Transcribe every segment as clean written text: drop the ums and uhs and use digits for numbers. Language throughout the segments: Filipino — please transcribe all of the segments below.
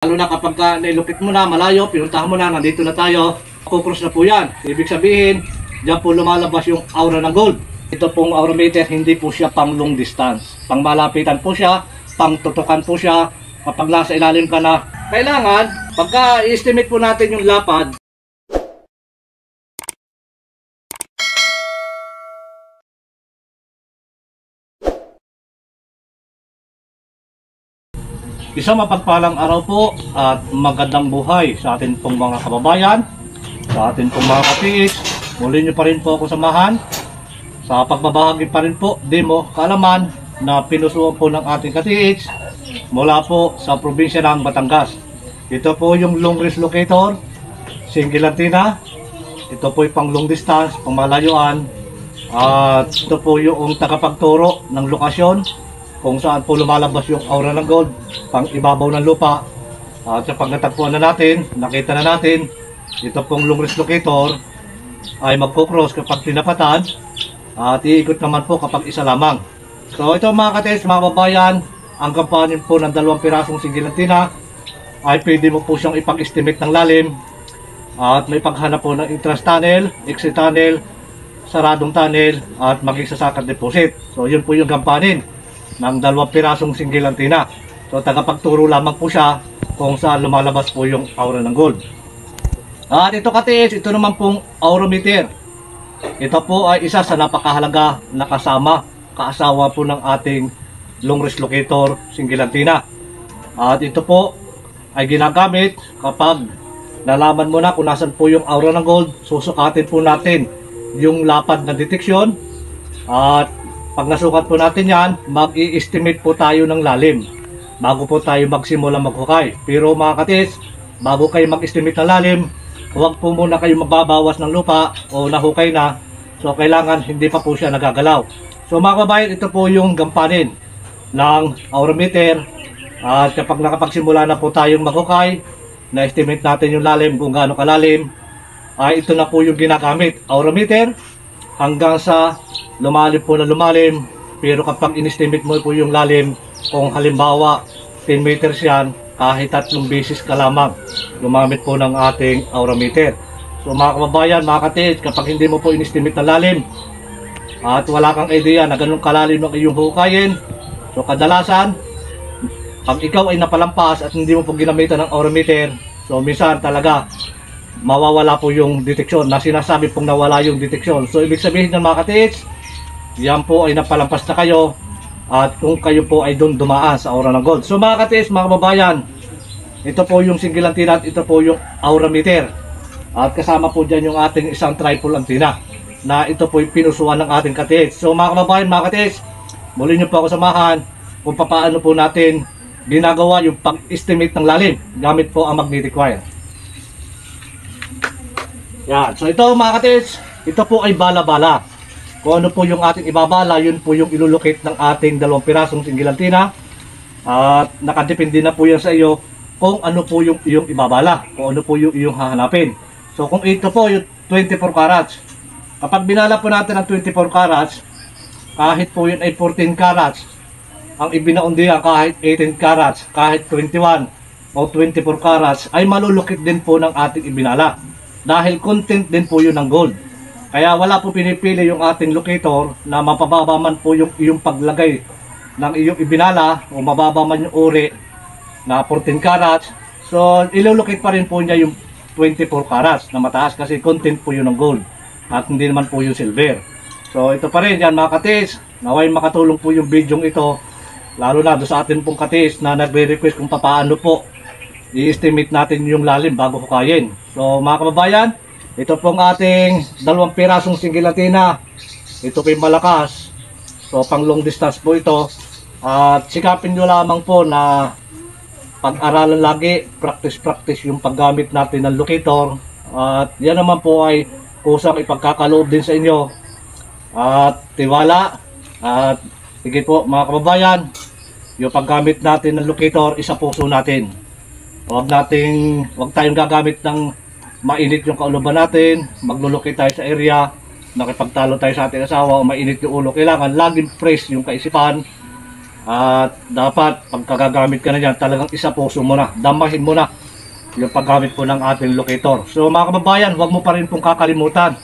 Lalo na kapag nailukit mo na, malayo, pinuntahan mo na, nandito na tayo, kukross na po yan. Ibig sabihin, diyan po lumalabas yung aura ng gold. Ito pong aura meter, hindi po siya pang long distance. Pang malapitan po siya, pang tutukan po siya. Kapag nasa ilalim ka na, kailangan, pagka i-estimate po natin yung lapad, isang mapagpalang araw po at magandang buhay sa atin pong mga kababayan, sa atin pong mga katiis. Muli nyo pa rin po ako samahan sa pagbabahagi pa rin po demo kaalaman na pinusuan po ng ating katiis mula po sa probinsya ng Batangas. Ito po yung long range locator, single antenna. Ito po yung pang long distance, pang malayuan. At ito po yung tagapagturo ng lokasyon kung saan po lumalabas yung aura ng gold, pang ibabaw ng lupa. At sa pag natagpuan na natin, nakita na natin, ito pong long range locator ay magkukross kapag tinapatan at iikot naman po kapag isa lamang. So ito mga kates, mga babayan, ang kampanin po ng 2 pirasong single antenna ay pwede mo po siyang ipag-estimate ng lalim at may paghanap po ng entrance tunnel, exit tunnel, saradong tunnel at maging sasakad deposit. So yun po yung kampanin ng 2 pirasong single antenna. So tagapagturo lamang po siya kung saan lumalabas po yung aura ng gold. At ito katiis, ito naman pong aurometer. Ito po ay isa sa napakahalaga na kaasawa po ng ating long range locator single antenna. At ito po ay ginagamit kapag nalaman mo na kung nasan po yung aura ng gold, susukatin po natin yung lapad na deteksyon. At pag nasukat po natin yan, mag-i-estimate po tayo ng lalim bago po tayo magsimula maghukay. Pero mga katis, bago kayo mag-estimate ng lalim, huwag po muna kayo magbabawas ng lupa o nahukay na. So kailangan hindi pa po siya nagagalaw. So mga kabayan, ito po yung gampanin ng aurometer. At kapag nakapagsimula na po tayong maghukay, na-estimate natin yung lalim kung gaano kalalim, ay ito na po yung ginagamit. Aurometer hanggang sa lumalim po na lumalim. Pero kapag in-estimate mo po yung lalim, kung halimbawa 10 meters yan, kahit 3 beses ka lamang gumamit po ng ating aurometer. So mga kababayan, mga katiis, kapag hindi mo po in-estimate na lalim at wala kang idea na ganun kalalim ng iyong hukayin, so kadalasan pag ikaw ay napalampas at hindi mo po ginamitan ng aurometer, so minsan talaga mawawala po yung deteksyon, na sinasabi pong nawala yung deteksyon. So ibig sabihin ng mga katiis, yan po ay napalampas na kayo at kung kayo po ay doon dumaan sa aura ng gold. So mga katiis, mga kababayan, ito po yung single antenna at ito po yung aurometer. At kasama po dyan yung ating isang tripod antenna na ito po yung pinusuan ng ating katiis. So mga kababayan, mga katiis, muli nyo po ako samahan kung paano po natin ginagawa yung pag-estimate ng lalim gamit po ang magnetic wire. Yan. So ito mga katiis, ito po ay bala-bala. Kung ano po yung ating ibabala, yun po yung ilulocate ng ating 2 pirasong single antenna. At nakadepende na po yan sa iyo kung ano po yung iyong ibabala, kung ano po yung iyong hahanapin. So kung ito po yung 24 carats, kapag binala po natin ang 24 carats, kahit po yun ay 14 carats, ang ibinaon diyan kahit 18 carats, kahit 21 o 24 carats, ay malulukit din po ng ating ibinala. Dahil content din po yun ng gold. Kaya wala po pinipili yung ating locator na mapababa man po yung iyong paglagay ng iyong ibinala o mababa man yung uri na 14 carats. So ilulukit pa rin po niya yung 24 carats na mataas kasi content po yun ng gold at hindi naman po yung silver. So ito pa rin yan mga katis, naway makatulong po yung video ito, lalo na do sa atin pong katis na nagre-request kung paano po i-estimate natin yung lalim bago hukayin. So mga kababayan, ito pong ating 2 pirasong single antenna. Ito po yung malakas. So pang long distance po ito. At sikapin nyo lamang po na pag-aralan lagi, practice yung paggamit natin ng locator. At yan naman po ay kusang ipagkakaloob din sa inyo. At tiwala. At sige po mga kababayan, yung paggamit natin ng locator, isa puso natin. Huwag tayong gagamit ng mainit yung kauluban natin, maglulukit tayo sa area, nakipagtalo tayo sa ating asawa o mainit yung ulo. Kailangan laging fresh yung kaisipan At dapat pagkagagamit ka na dyan, talagang isa-puso mo na, damahin mo na yung paggamit po ng ating locator. So mga kababayan, huwag mo pa rin pong kakalimutan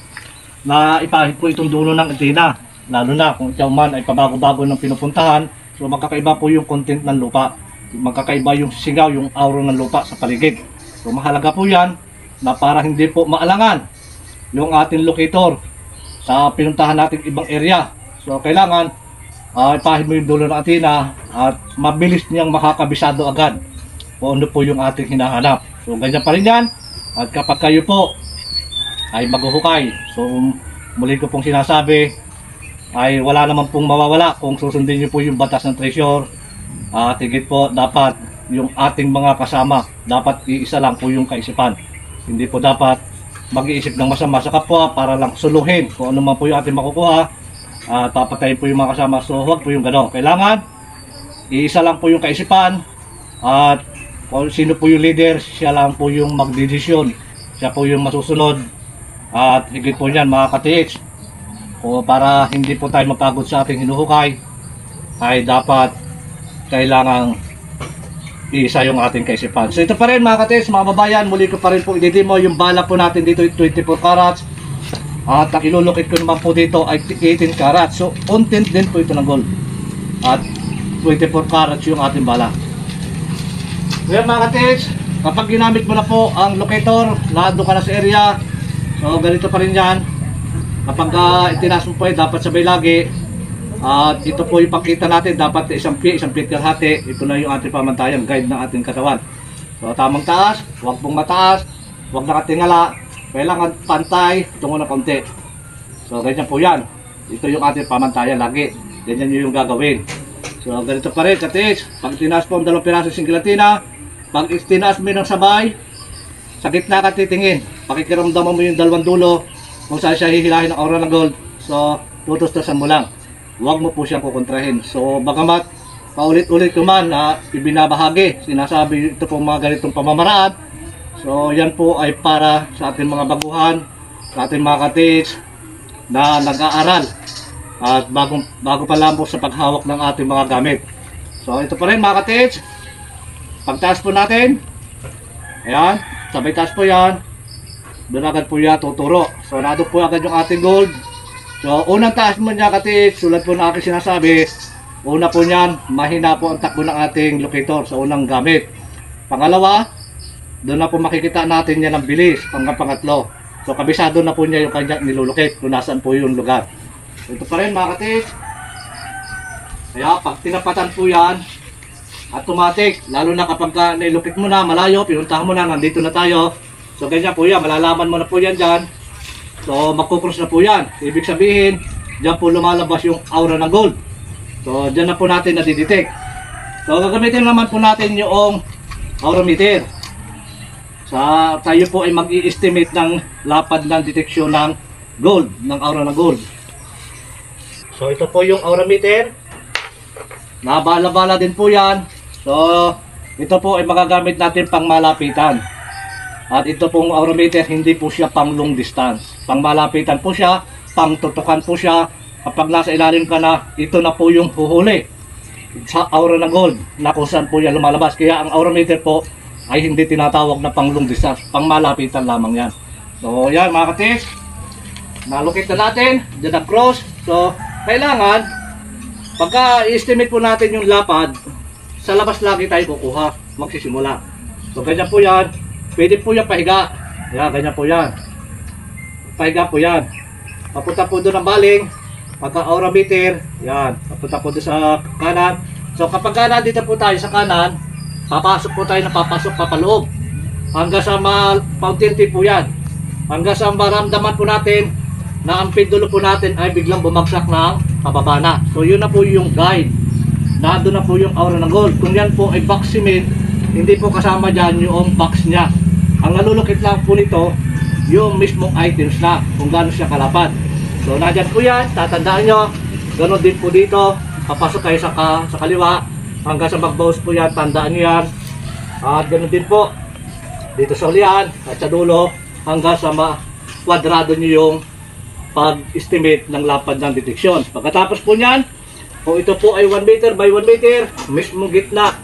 na ipahid po itong dulo ng antena. Lalo na kung ikaw man ay pabago-bago ng pinupuntahan, so magkakaiba po yung content ng lupa. Magkakaiba yung singaw, yung aura ng lupa sa paligid. So mahalaga po yan na para hindi po maalangan yung ating locator sa pinuntahan natin ibang area. So kailangan ipahid mo yung dulo ng antena at mabilis niyang makakabisado agad kung ano po yung ating hinahanap. So ganyan pa rin yan. At kapag kayo po ay maghuhukay, so muli ko pong sinasabi ay wala naman pong mawawala kung susundin nyo po yung batas ng treasure. At higit po dapat yung ating mga kasama, dapat iisa lang po yung kaisipan. Hindi po dapat mag-iisip ng masama sa kapwa para lang suluhin kung ano man po yung ating makukuha at papatayin po yung mga kasama. So huwag po yung gano'n. Kailangan iisa lang po yung kaisipan at kung sino po yung leader, siya lang po yung magdedesisyon, siya po yung masusunod. At higit po yan mga ka-TH, o para hindi po tayo mapagod sa ating hinuhukay, ay dapat kailangang iisa yung ating kaisipan. So ito pa rin mga ka-TH, mga babayan, muli ko pa rin po i-demo yung bala po natin dito 24 carats. At ang ilulukit ko naman po dito ay 18 carats. So content din po ito ng gold. At 24 carats yung ating bala. Ngayon mga ka-TH, kapag ginamit mo na po ang locator, nando ka na sa area, so ganito pa rin yan. Kapag itinaas mo po dapat sabay lagi. At ito po yung pakita natin, dapat isang feet kalahati. Ito na yung ating pamantayan, guide ng ating katawan. So tamang taas, huwag pong mataas, huwag nakatingala, kailangan pantay, tungo na konti. So ganyan po yan. Ito yung ating pamantayan lagi. Ganyan yung gagawin. So ganito pa rin ka-TH, pag tinaas po ang 2 piraso singlatina, pag tinaas mo ng sabay, sa gitna ka titingin. Pakikiramdaman mo yung 2 dulo kung saan siya hihilahin ng aura ng gold. So tutustusan mo lang. Huwag mo po siyang kukontrahin. So bagamat paulit-ulit ko man na ibinabahagi, sinasabi ito po mga ganitong pamamaraan. So yan po ay para sa ating mga baguhan, sa ating mga ka-TH na nag-aaral at bago pa lang po sa paghawak ng ating mga gamit. So ito pa rin mga ka-TH, pagtaas po natin, ayan, sabay taas po yan, doon agad po yan tuturo. So nado po agad yung ating gold. So unang taas mo niya ka-TH, sulat po na aking sinasabi, una po niyan, mahina po ang takbo ng ating locator sa unang gamit. Pangalawa, doon na po makikita natin yan ang bilis hanggang pangatlo. So kabisado na po niya yung kanya nilulukit kung nasaan po yung lugar. Ito pa rin mga ka-TH. Kaya pag tinapatan po yan, automatic, lalo na kapag nilukit mo na malayo, pinuntahan mo na, nandito na tayo. So ganyan po yan, malalaman mo na po yan dyan. So magkukross na po yan. Ibig sabihin, dyan po lumalabas yung aura ng gold. So dyan na po natin nadidetect. So gagamitin naman po natin yung aura meter. Tayo po ay mag-i-estimate ng lapad ng deteksyon ng gold, ng aura ng gold. So ito po yung aura meter. Nabala-bala din po yan. So ito po ay magagamit natin pang malapitan. At ito pong aura meter, hindi po siya pang long distance. Pang malapitan po siya, pang tutukan po siya. Kapag nasa ilalim ka na, ito na po yung huhuli sa aura ng gold na kung saan po yan lumalabas. Kaya ang aura meter po ay hindi tinatawag na pang long distance, pang malapitan lamang yan. So yan mga ka-TH, nalukit na natin, dyan na cross. So kailangan, pagka i-estimate po natin yung lapad, sa labas lagi tayo kukuha, magsisimula. So ganyan po yan, pwede po yan pahiga. Yan, ganyan po yan. Pahiga po yan. Papunta po doon ang baling, pagka aura meter, yan, papunta po doon sa kanan. So kapag nandito po tayo sa kanan, papasok po tayo na papasok papaloob. Hanggang sa fountain tip po yan. Hanggang sa maramdaman po natin na ang pendulo po natin ay biglang bumagsak ng pababa na. So yun na po yung guide. Nandun na po yung aura ng gold. Kung yan po ay box cement, hindi po kasama dyan yung box niya. Ang nalulukit lang po nito, yung mismong items na, kung gaano siya kalapad. So nandyan po yan, tatandaan nyo. Ganon din po dito, papasok kayo sa kaliwa. Hanggang sa mag-bounce po yan, tandaan nyo yan. At ganoon din po, dito sa ulian at sa dulo, hanggang sa kwadrado nyo yung pag-estimate ng lapad ng deteksyon. Pagkatapos po nyan, Kung ito po ay 1 meter by 1 meter, mismo gitna.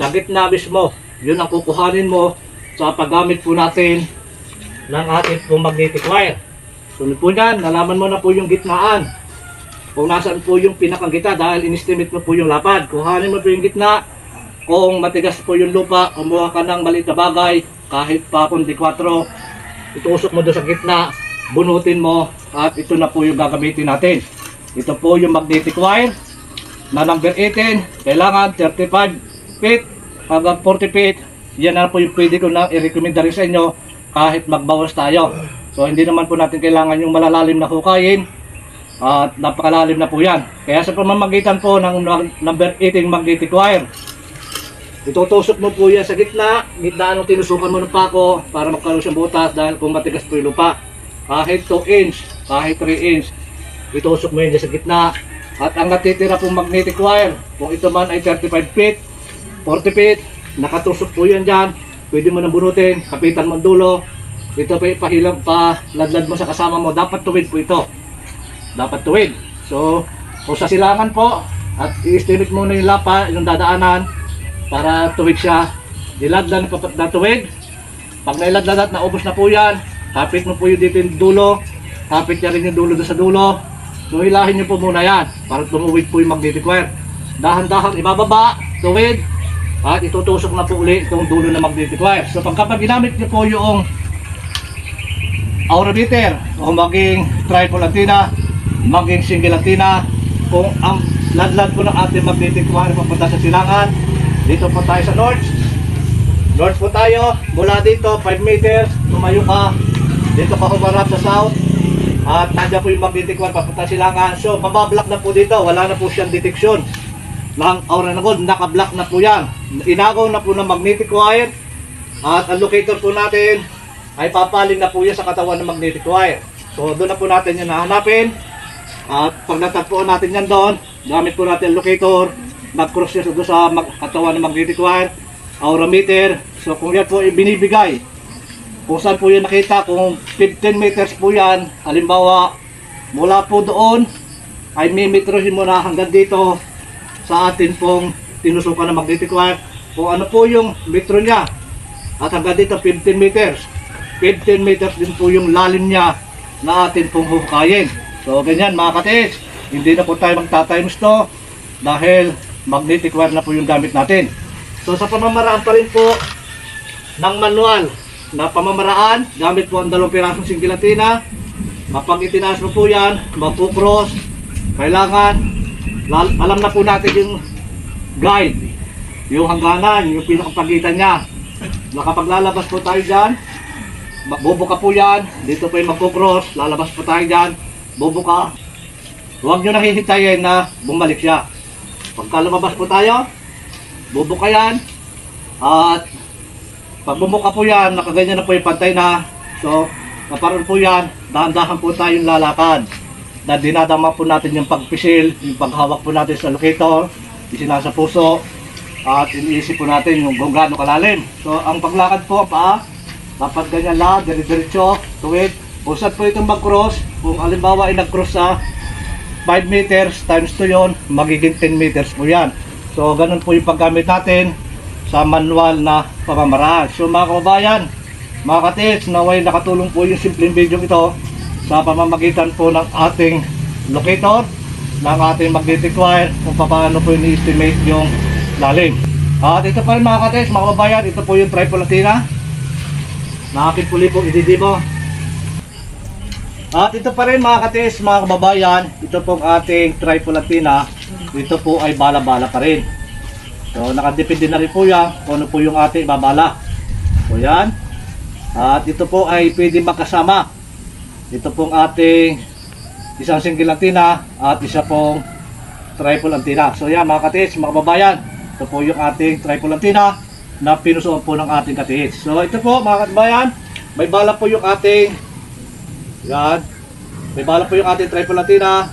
Sa gitna mismo, yun ang kukuhanin mo sa paggamit po natin ng ating pong magnetic wire. Sunod po yan, nalaman mo na po yung gitnaan. Kung nasaan po yung pinakang gitna dahil in-estimate mo po yung lapad. Kuhanin mo po yung gitna. Kung matigas po yung lupa, kumuha ka ng maliit na bagay, kahit pa kundi 4, itusok mo doon sa gitna, bunutin mo, at ito na po yung gagamitin natin. Ito po yung magnetic wire na number 18, kailangan 35 feet hanggang 40 feet. Yan na po yung pwede ko na i-recommend rin sa inyo kahit magbawas tayo. So hindi naman po natin kailangan yung malalalim na hukayin at napakalalim na po yan. Kaya sa pamamagitan po ng number 18 magnetic wire, itutusok mo po yan sa gitna anong tinusukan mo ng pako para magkaroon siyang butas dahil kung matigas po yung lupa. Kahit 2 inch, kahit 3 inch, itusok mo yan sa gitna. At ang natitira pong magnetic wire, kung ito man ay 35 feet, 40 feet, nakatusok po yan dyan. Pwede mo nang bunutin, kapitan mo ang dulo. Ito pa ipahilang pa, ladlad mo sa kasama mo. Dapat tuwid po ito. Dapat tuwid. So, kung sa silangan po, at i-estimate mo na yung lapa, yung dadaanan, para tuwid siya. Iladlan pa na tuwid. Pag nailadlan at naubos na po yan, kapit mo po yung dito yung dulo. Kapit niya rin yung dulo doon sa dulo. So, hilahin nyo po muna yan, para tumuwid po yung magnetic wire. Dahan-dahan ibababa, tuwid. At itutusok na po ulit itong dulo ng magnetic wire. So pagkapag ginamit nyo po yung aurometer o maging triple antenna, maging single antenna, kung ang ladlad po ng ating magnetic wire papunta sa silangan, dito po tayo sa north. North po tayo, mula dito 5 meters, tumayo ka, dito ka humarap sa south. At nandiyan po yung magnetic wire papunta sa silangan. So mabablock na po dito, wala na po siyang detection ng aura ng gold, naka-block na po yan. Inagaw na po ng magnetic wire at ang locator po natin ay papaling na po yan sa katawan ng magnetic wire. So doon na po natin yan nahanapin at pag natagpuan natin yan doon, gamit po natin ang locator, mag-cross yan doon sa katawan ng magnetic wire, aura meter. So kung yan po ibinibigay, kung saan po yan nakita, kung 15 meters po yan, halimbawa mula po doon ay mimetrohin mo na hanggang dito sa atin pong tinusukan ng magnetic wire, kung ano po yung metro niya, at hanggang dito 15 meters 15 meters din po yung lalim niya na atin pong hukayin. So ganyan mga katiis, hindi na po tayo magta-times to dahil magnetic wire na po yung gamit natin. So sa pamamaraan pa rin po ng manual na pamamaraan, gamit po ang 2 pirasong single antenna. Kapag itinaas mo po yan, magpo-cross, kailangan alam na po natin yung guide, yung hangganan, yung pinakapagitan niya. Kapag lalabas po tayo dyan, bubuka po yan, dito po yung magpo-cross, lalabas po tayo dyan, bubuka. Huwag nyo nakihitayin na bumalik siya. Pagka lumabas po tayo, bubuka yan, at pag bumuka po yan, nakaganyan na po yung pantay na. So, kaparoon po yan, dahan-dahan po tayong lalakad. Na dinadama po natin yung pagpisil, yung paghawak po natin sa locator, isinasa puso, at iniisip po natin yung kung gaano kalalim. So ang paglakad po, paa, dapat ganyan lang, dire-diretso, tuwid. Kung saan po itong mag-cross, kung halimbawa ay nag-cross sa 5 meters times 2 yun, magiging 10 meters po yan. So ganun po yung paggamit natin sa manual na pamamaraan. So mga kababayan, mga katiis, naway nakatulong po yung simpleng video ito sa pamamagitan po ng ating locator, ng ating magnetic wire, kung paano po ini-estimate yung lalim. At ito pa rin mga katiis, mga kababayan, ito po yung triple antenna na aking puli po ididimo. At ito pa rin mga katiis, mga kababayan, ito pong ating triple antenna, ito po ay bala-bala pa rin. So nakadepende na rin po yan kung ano po yung ating babala. So yan. At ito po ay pwede makasama. Ito pong ating isang single antenna at isa pong triple antenna. So yan mga katiis, mga kababayan, ito po yung ating triple antenna na pinusuan po ng ating katiis. So ito po mga kababayan, may bala po yung ating yan, may bala po yung ating triple antenna.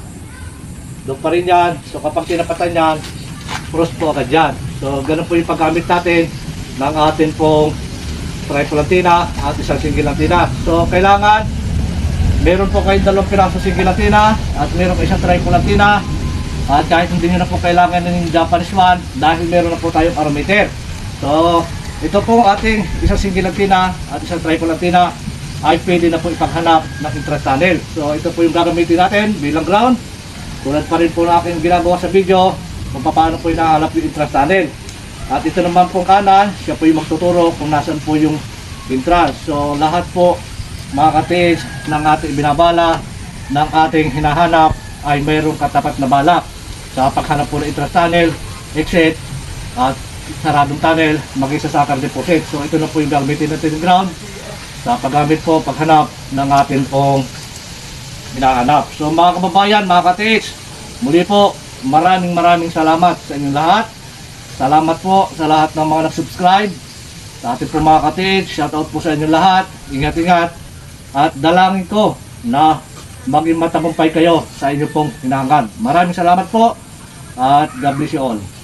Doon pa rin yan. So kapag tinapatan yan, cross po agad yan. So ganun po yung paggamit natin ng ating pong triple antenna at isang single antenna. So kailangan meron po kayong 2 pirasong single antenna at meron po isang triple antenna At kahit hindi nyo na po kailangan ng Japanese one, dahil meron na po tayong arometer. So, ito po ating isang single antenna at isang triple antenna ay pwede na po ipaghanap ng interest tunnel. So, ito po yung gagamitin natin bilang ground. Tulad pa rin po na aking ginagawa sa video kung paano po inahalap yung interest tunnel. At ito naman pong kanan, siya po yung magtuturo kung nasan po yung entrance. So, lahat po mga katiis ng ating binabala ng ating hinahanap ay mayroong katapat na balak sa paghanap po ng entrance tunnel, exit at saradong tunnel, mag-isa sa sakar deposit. So ito na po yung gagamitin natin yung ground sa paggamit po, paghanap ng atin pong hinahanap. So mga kababayan, mga katiis, muli po maraming salamat sa inyong lahat. Salamat po sa lahat ng mga nag-subscribe sa ating po mga katiis. Shoutout po sa inyong lahat. Ingat at dalangin ko na maging matagumpay kayo sa inyong pong hinahangad. Maraming salamat po at God bless you all.